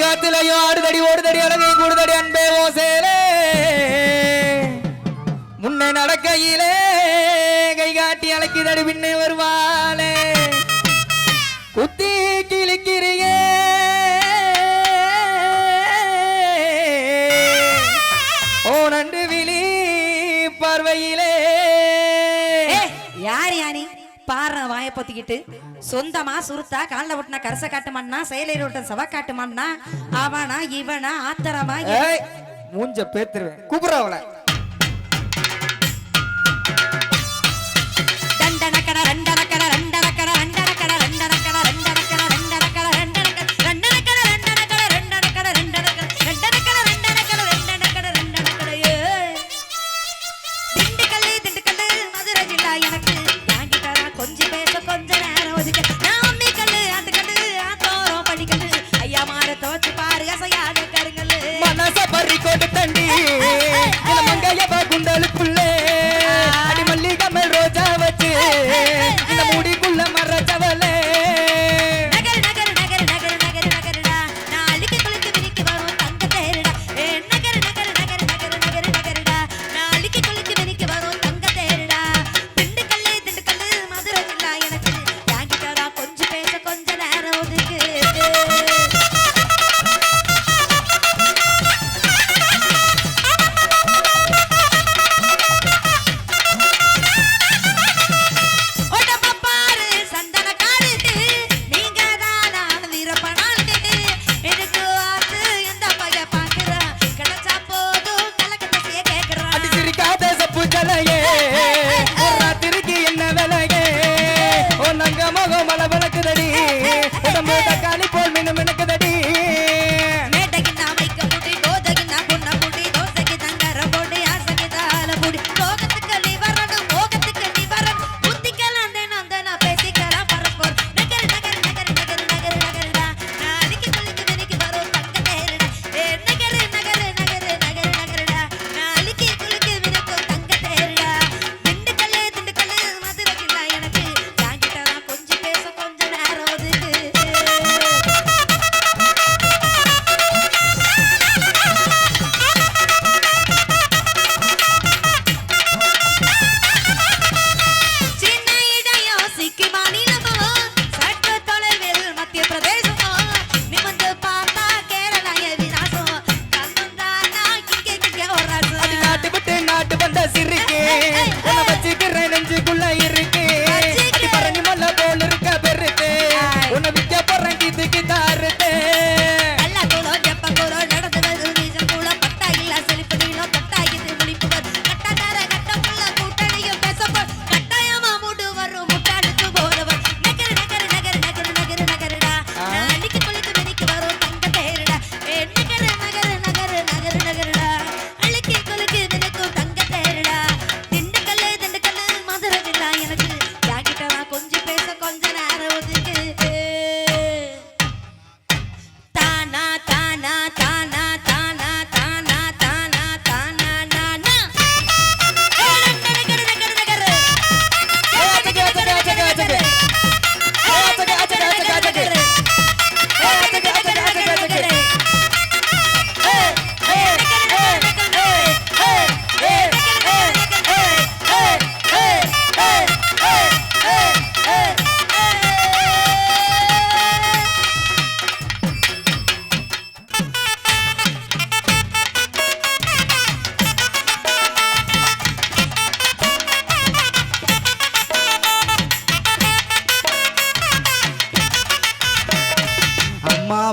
காத்துலயோ ஆடுதடி ஓடுதடி அழகை கூடுதடி அன்பே ஓசேலே முன்னே நடக்கையிலே கை காட்டி அழைக்குதடி பின்னே வருவாளே குத்தி கிழிக்கிறியே ஓ நண்டு விழி பார்வையிலே யார் யானி பாரு வாயை பொத்திக்கிட்டு சொந்தமா சுருத்தா காலில் விட்டுனா கரசை காட்டுமான்னா செயலர் விட்ட சவ காட்டுமான்னா அவனா இவனா ஆத்தரமா மூஞ்ச பேத்துருவேன் கூப்பிடுறவள ரெண்டனக்கட ரெண்டனக்கட ரெண்டனக்கட ரெண்டனக்கட ரெண்டனக்கட ரெண்டனக்கட ரெண்டனக்கட ரெண்டனக்கட ரெண்டனக்கட ரெண்டனக்கட ரெண்டனக்கட ரெண்டனக்கட ரெண்டனக்கட ரெண்டனக்கட ரெண்டனக்கட திண்டுக்கல்லு மதுரை ஜில்லா எனக்கு வாங்கிட்டாரா கொஞ்சம் பேச கொஞ்ச நேரம் ஒதுக்க நான் அம்மி கல்லு ஆட்டுக்கல்லு ஆத்தோரம் படிக்கல்லு ஐயா மாற தோச்சு பாரு அசையாக கருங்கல்லு மனச பறி கொண்டு தண்டி மங்கைய குண்டலுக்குள்ளே அடி மல்லிகை மேல் ரோஜா வச்சு இந்த முடிக்குள்ள மறைச்சவளே நகர் நகர் நகர் நகர் நகர் நகர்டா நாளைக்கு குளித்து விரிக்கு வரும் தங்க தேருடா நகர் நகர் நகர் நகர் நகர் நகர்டா நாளைக்கு குளித்து விரிக்கு வரும் தங்க தேருடா திண்டுக்கல்லு மதுரை ஜில்லா எனக்கு வாங்கிட்டாரா கொஞ்சம் பேச கொஞ்ச நேரம் ஒதுக்கு தக்காளி போல் மினும் எனக்குதடி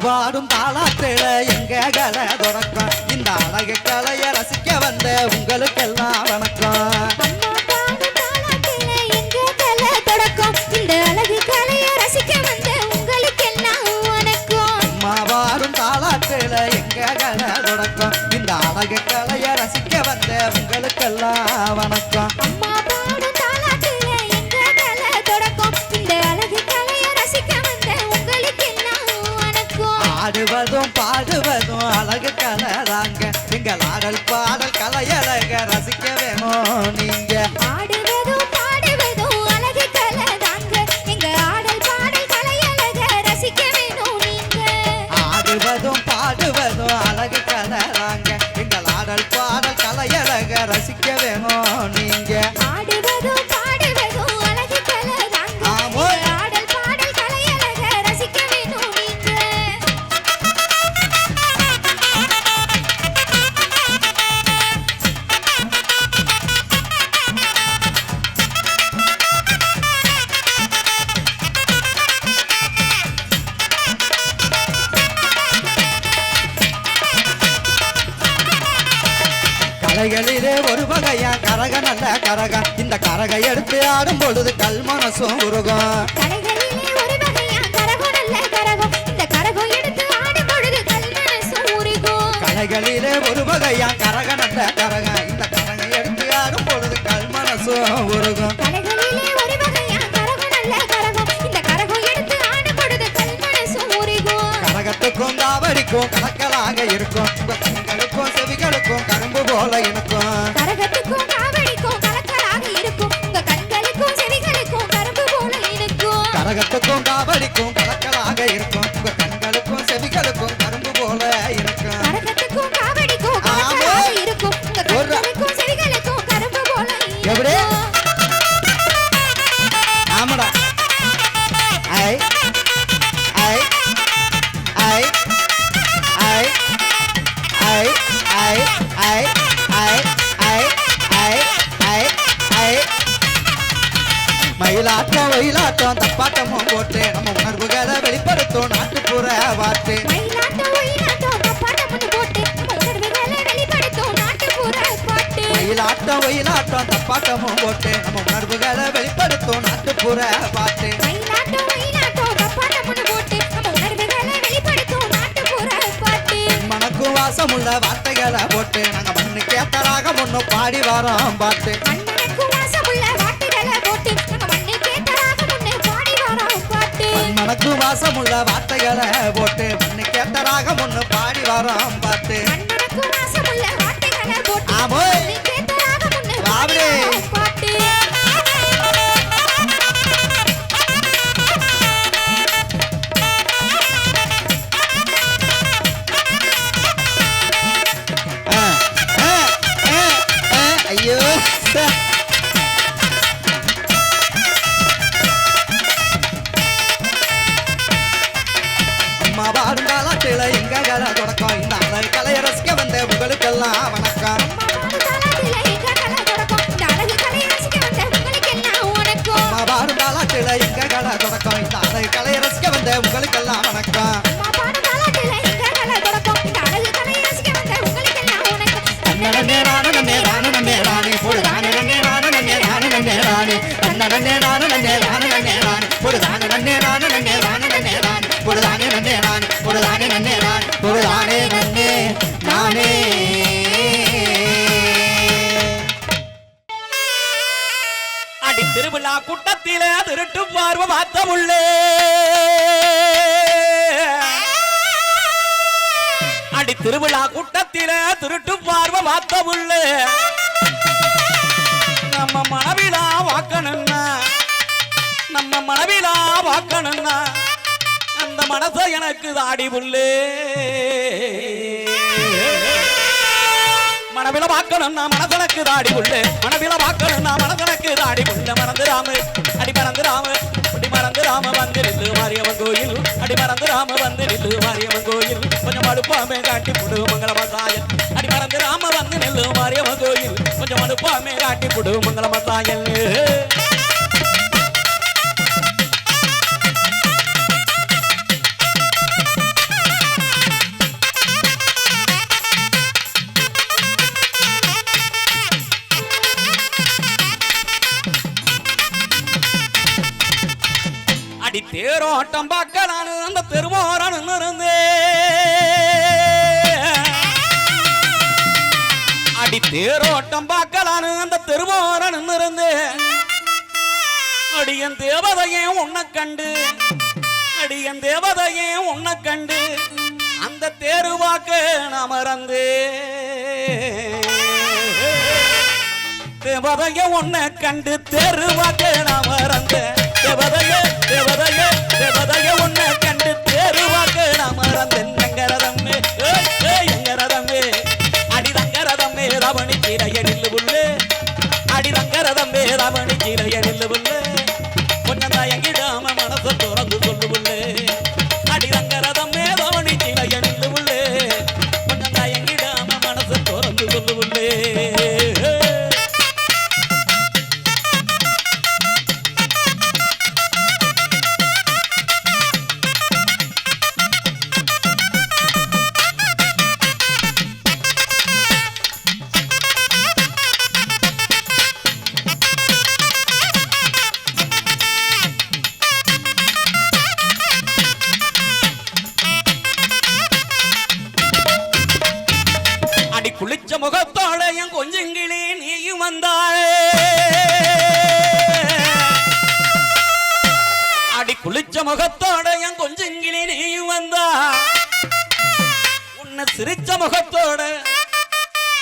பாடும் தாளாத்தில எங்க கலை தொடக்கம் இந்த அழகு கலையை ரசிக்க வந்த உங்களுக்கெல்லாம் வணக்கம் பாடும் தாளாத்தில எங்க கலை தொடக்கம் இந்த அழகு கலையை ரசிக்க வந்த உங்களுக்கெல்லாம் வணக்கம் ஆடுவதும் பாடுவதும் அழகு கலராங்க எங்கள் ஆடல் பாடல் கலையழக ரசிக்க வேணும் நீங்க ஆடுவதும் பாடுவதும் அழகு கலராங்க எங்க ஆடல் பாடல் கலையழக ரசிக்க வேணும் நீங்க ஆடுவதும் பாடுவதும் கலைகளிலே ஒரு வகையா கரக நல்ல கரகம் இந்த கரகை எடுத்து ஆடும் பொழுது கல் மனசும் உருகும் கலைகளிலே ஒரு வகையா கரகம் நல்ல கரகம் இந்த கரகம் எடுத்து ஆடும் பொழுது கல் மனசும் உருகும் கலைகளிலே ஒரு வகையா கரக நல்ல கரகம் இந்த கரகை எடுத்து ஆடும் பொழுது கல் மனசும் உருகும் கலைகளிலே ஒரு வகையா கரகம் நல்ல கரகம் இந்த கரகம் எடுத்து ஆடும் பொழுது கல் மனசும் உருகும் கரகத்துக்கும் தாவடிக்கும் கலக்கலாக இருக்கும் உங்க கண்களுக்கும் செவிகளுக்கும் கரும்பு போல இருக்கும் கரகத்துக்கும் காவடிக்கும் கலக்கலாக இருக்கும் உங்க கண்களுக்கும் செவிகளுக்கும் கரும்பு போல இருக்கும் கரகத்துக்கும் தாவடிக்கும் கலக்கலாக இருக்கும் உங்க கண்களுக்கும் செவிகளுக்கும் கரும்பு போல இருக்கும் கரகத்துக்கும் காவடிக்கும் கலக்கலாக இருக்கும் உங்க கண்களுக்கும் செவிகளுக்கும் கரும்பு போல எப்படி? இருக்கும் ஆமாடா ஐ ஐ ஐ ஐ ஐ ஐ ஐ ஐ ஐ ஐ ஐ ஐ மயிலாட்டம் ஒயிலாட்டம் தப்பாட்டமும் போட்டு நம்ம உணர்வுகளை வெளிப்படுத்தும் நாட்டுப்புற வாட்டு மயிலாட்டம் ஒயிலாட்டம் தப்பாட்டம்னு போட்டு நம்ம உணர்வுகளை வெளிப்படுத்தும் நாட்டுப்புற பாட்டு மயிலாட்டம் ஒயிலாட்டம் தப்பாட்டமும் போட்டு நம்ம உணர்வுகளை வெளிப்படுத்தும் நாட்டுப்புற பாட்டு மயிலாட்டம் ஒயிலாட்டம் தப்பாட்டம்னு போட்டு நம்ம உணர்வுகளை வெளிப்படுத்தும் நாட்டுப்புற பாட்டு மனக்கும் வாசமுள்ள வார்த்தைகளை போட்டு நாங்க மண்ணு கேட்டராக முன்னு பாடி வரோம் பாட்டு மண்ணுக்கு வாசமுள்ள வார்த்தைகளை போட்டு நம்ம மண்ணு கேட்டதாக முன்னே பாடி வரோம் பாட்டு மனக்கும் வாசமுள்ள வார்த்தைகளை போட்டு மண்ணு கேட்டராக முன்னு பாடி வரோம் பாட்டு மண்ணுக்கு வாசமுள்ள வார்த்தைகளை போட்டு ஆமோய். மண்ணு கேட்டதாக முன்னே பாடி வாவடி. வரோம் பாட்டு ஆ, ஆ, ஆ, ஆ, ஐயோ ச. அம்மா பாருந்தாலாட்டில எங்க கலை தொடக்கம் இந்த அழகு கலையை ரசிக்க வந்த உங்களுக்கெல்லாம் வணக்கம் தாலாட்டில எங்க கலை தொடக்கம் இந்த அழகு கலையை ரசிக்க வந்த உங்களுக்கெல்லாம் வணக்கம் அம்மா பாருந்தாலாட்டில எங்க கலை தொடக்கம் இந்த அழகு கலையை ரசிக்க வந்த உங்களுக்கெல்லாம் வணக்கம் அம்மா பாடு தாலாட்டில எங்க கலை தொடக்கம் இந்த அழகு கலையை ரசிக்க வந்த உங்களுக்கெல்லாம் வணக்கம் நன்னே நானே நன்னே நானே நன்னே நானே பொடுதானே நன்னே நானே நன்னே நானே நன்னே நானே நன்னே நானே நன்னே நானே நன்னே நானே பொடுதானே நன்னே நானே நன்னே நானே நன்னே நானே பொடுதானே நன்னே நானே பொடுதானே நன்னே நானே பொடுதானே நன்னே நானே அடி திருவிழா கூட்டத்திலே திருட்டு பார்வை பார்த்த உள்ளே அடி திருவிழா கூட்டத்திலே திருட்டு பார்வை பார்த்த உள்ளே நம்ம மனவிழா வாக்கணும்னா நம்ம மனவிழா வாக்கணும்னா அந்த மனசை எனக்கு தாடி புள்ளே மனவில பார்க்கணும்னா மனசனக்கு தாடி புள்ளே மனவில பார்க்கணும்னா மனசனக்கு தாடி புள்ள மறந்துடாம அடி மறந்துடாம அடி மறந்துடாம வந்து நில்லு மாரியம்மன் கோயில் அடி மறந்துடாம வந்து நில்லு மாரியம்மன் கோயில் கொஞ்சம் அடுப்பாமே காட்டி புடு மங்களமா சாயல் அடி மறந்துடாம வந்து நில்லு மாரியம்மன் கோயில் கொஞ்சம் அடுப்பாமே காட்டி புடு மங்களமா சாயல் அடி தேரோட்டம் பார்க்க நான் அந்த தெருவோரன் இருந்தேன் அடி தேரோட்டம் பார்க்க நான் அந்த தெருவோரன் இருந்தேன் அடியன் தேவதையே உன்னை கண்டு அடியன் தேவதையே உன்னை கண்டு அந்த தேருவாக்க நான் மறந்தேன் தேவதைய உன்னை கண்டு தெருவாக்க நான் மறந்தேன் தேவதைய தேவதைய தேவதைய உன்னை கண்டு தெருவாக்க நான் மறந்தேன் எங்கரதம்மே எங்கரதம்மே அடி தங்கரதம்மே ரமணி கீரைய நில்லு புள்ளே அடி தங்கரதம்மே ரமணி கீரைய நில்லு புள்ளே கொஞ்சம் தயங்கிடாம மனசை திறந்து சொல்லு புள்ளே அடி தங்கரதம்மே ரமணி கீரைய நில்லு புள்ளே கொஞ்சம் தயங்கிடாம மனசை திறந்து சொல்லு புள்ளே குளிச்ச முகத்தோட என் கொஞ்சங்கிளி நீயும் வந்தா உன்னை சிரிச்ச முகத்தோட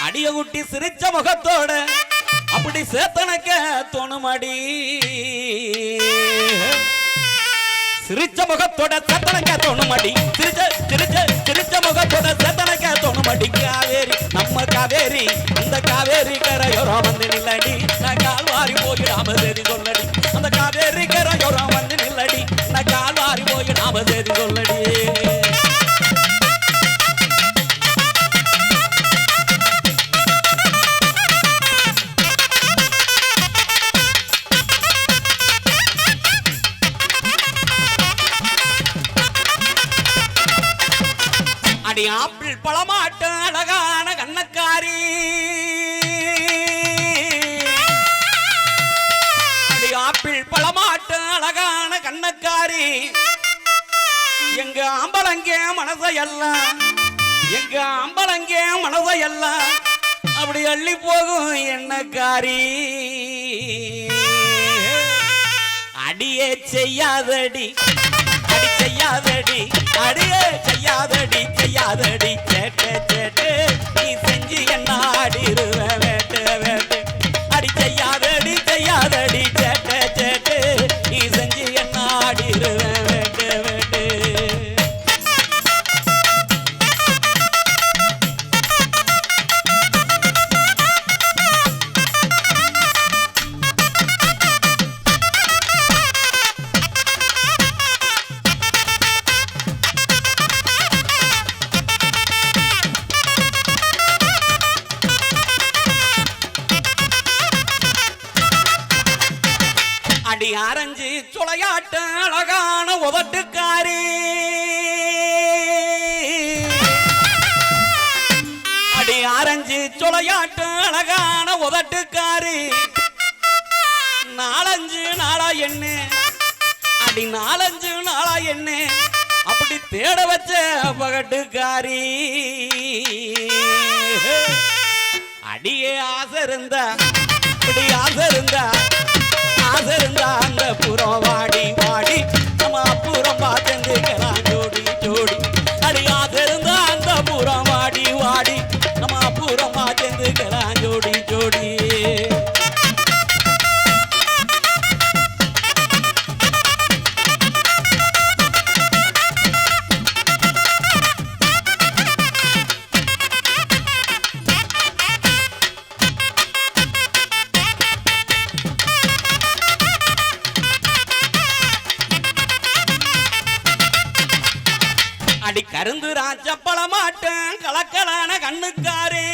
அடிய குட்டி சிரிச்ச முகத்தோட அப்படி சேத்தனக்க தோணுமாடி சிரிச்ச முகத்தோட சேத்தனக்க தோணுமாடி சிரிச்ச முகத்தோட சேத்தனக்க தோணுமாடி காவேரி நம்ம காவேரி அந்த காவேரி கரையோரம் வந்து நில்லடி நான் கால்வாரி போயிடாம சரி சொல்லடி அந்த காவேரி கரையோரம் வந்து நில்லடி நான் கால்வாரி போயிடாம சரி சொல்லடி அடி ஆப்பிள் பழமாட்டு அழகான கண்ணக்காரி அடி ஆப்பிள் பழமாட்டு அழகான கண்ணக்காரி எங்க அம்பலங்கே மனசையெல்லாம் எங்க அம்பலங்கே மனசையெல்லாம் அப்படி அள்ளி போகும் எண்ணக்காரி அடியே செய்யாதடி அடி செய்யாதடி அடியே செய்யாதடி செய்யாதடி சேட்டு சேட்டு நீ செஞ்சு என்ன ஆடிருவ வேட்டு வேட்டு அடி செய்யாதடி செய்யாதடி சேட்டு சேட்டு நீ செஞ்சு என்ன ஆடிருவ வேட்டு வேட்டு அடி ஆரஞ்சு சுளையாட்ட அழகான உதட்டுக்காரி அடி ஆரஞ்சு சுளையாட்ட அழகான உதட்டுக்காரி நாலஞ்சு நாளா என்ன அடி நாலஞ்சு நாளா என்ன அப்படி தேட வச்ச பகட்டுக்காரி அடியே ஆசை இருந்தா அப்படி ஆசை இருந்தா அந்த புறம் வாடி வாடி நம்ம அப்புறம் பார்த்துக்கலாம் ஜோடி ஜோடி அடி ஆசிருந்தா அந்த புறம் வாடி வாடி நம்ம அப்புறம் பார்த்துக்கலாம் ஜோடி ஜோடி அடி கருந்து ராஜப்பழ மாட்டேன் கலக்கலான கண்ணுக்காரே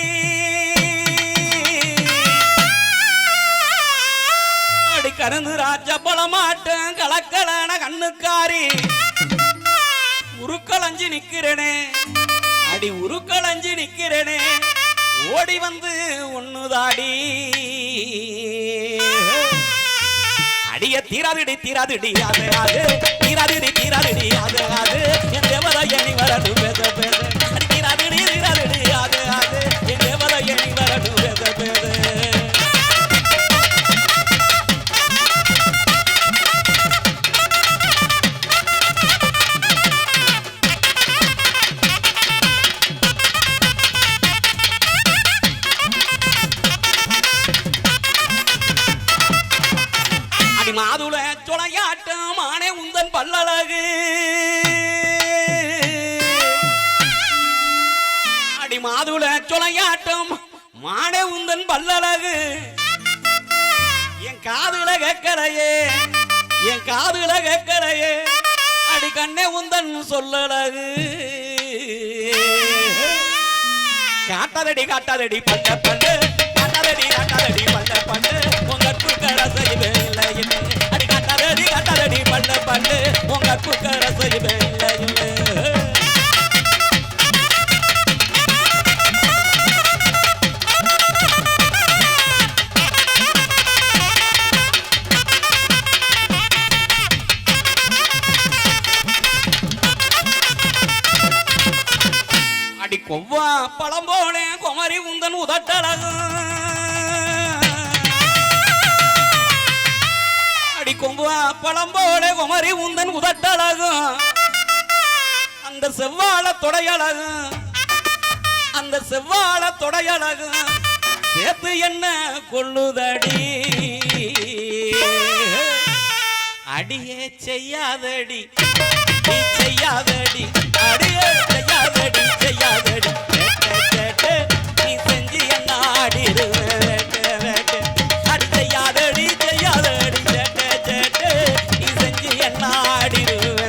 அடி கருந்து ராஜப்பழ மாட்டேன் கலக்கலான கண்ணுக்காரி உருக்களஞ்சி நிக்கிறனே அடி உருக்களஞ்சி நிக்கிறனே ஓடி வந்து ஒண்ணுதாடி அடிய தீராதிடி தீராதிடி அது அது தீராதிடி தீராதிடி அது அது என் தேவதை எண்ணி வரடு பேச பேச அடி தீராதிடி தீராதிடி அது அது என் தேவதை எண்ணி வரடு பேச பேச மாதுள சொலையாட்டம் மானே உந்தன் பல்லழகு அடி மாதுள சொலையாட்டம் மானே உந்தன் பல்லழகு என் காதுல கேட்கலையே என் காதுல கேட்கலையே அடி கண்ணே உந்தன் சொல்லழகு காட்டாதடி காட்டாதடி பட்ட பண்டு காட்டாதடி காட்டாதடி பட்ட பண்டு உங்க குக்கரசை இல்லை அடி காட்டாதடி காட்டாதடி பட்ட பண்டு உங்க குக்கரசை இல்லை அடி கொவ்வா பழம் போனே குமரி உந்தன் உதட்டழகு அடி கொம்பு பழம்போட குமரி உந்தன் உதட்டழகும் அந்த செவ்வாழ தொடையழகும் அந்த செவ்வாழ தொடையழகும் சேர்த்து என்ன கொள்ளுதடி அடியே செய்யாதடி நீ செய்யாதடி அடியே செய்யாதடி செய்யாதடி நீ செஞ்சு என்ன ஆடிடுவேன் அடி செய்யாதடி செய்யாதடி நீ செஞ்சு என்ன ஆடிடுவேன்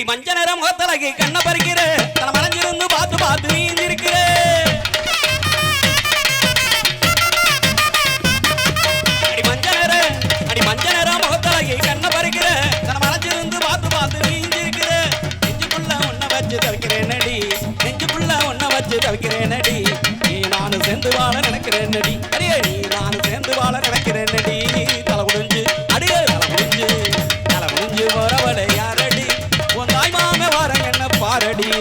மஞ்ச நேரம் முகத்தலகி கண்ண பறிக்கிற தன மறைஞ்சிருந்து பார்த்து பார்த்து நீந்திருக்கிற அடி மஞ்ச நேரம் முகத்தலகி கண்ண பறிக்கிற தன மறைஞ்சிருந்து பார்த்து பார்த்து நீந்திருக்கிற நெஞ்சுக்குள்ள ஒன்ன வச்சு தவிக்கிறேன் நடி நெஞ்சுக்குள்ள ஒன்ன வச்சு தவிக்கிறேன் நடி நீ நானும் சேர்ந்து வாழ நினைக்கிறேன் நடி அடியே நீ நானும் சேர்ந்து வாழ நினைக்கிறேன் நடி தலை முடிஞ்சு அடியே தலை முடிஞ்சு வரவளை யாரடி தாய் மாம வாரங்க என்ன பாரடி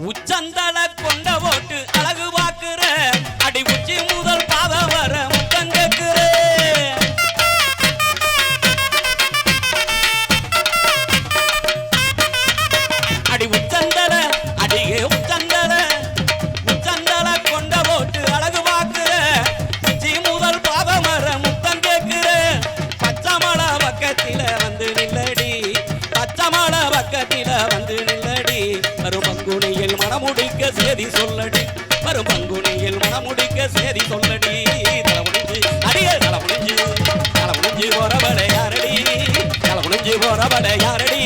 உச்சந்தல கொண்ட போட்டு அழகு பாக்குற அடி உச்சி முதல் பாத வர முத்தங்கக்குற அடி உச்சந்தல அடியே உச்சந்தல கொண்ட போட்டு அழகு பாக்குற உச்சி முதல் பாத வர முத்தங்கக்குற பச்சமலை பக்கத்தில வந்து நில்லடி பச்சமலை பக்கத்தில வந்து நில்லடி வரும் பங்குனியில் மனமுடிக்க சேதி சொல்லடி வரும் பங்குனியில் மனமுடிக்க சேதி சொல்லடி தலை முடிஞ்சு அடியே தலை முடிஞ்சு போறவளை யாரடி தலை முடிஞ்சு போறவளை யாரடி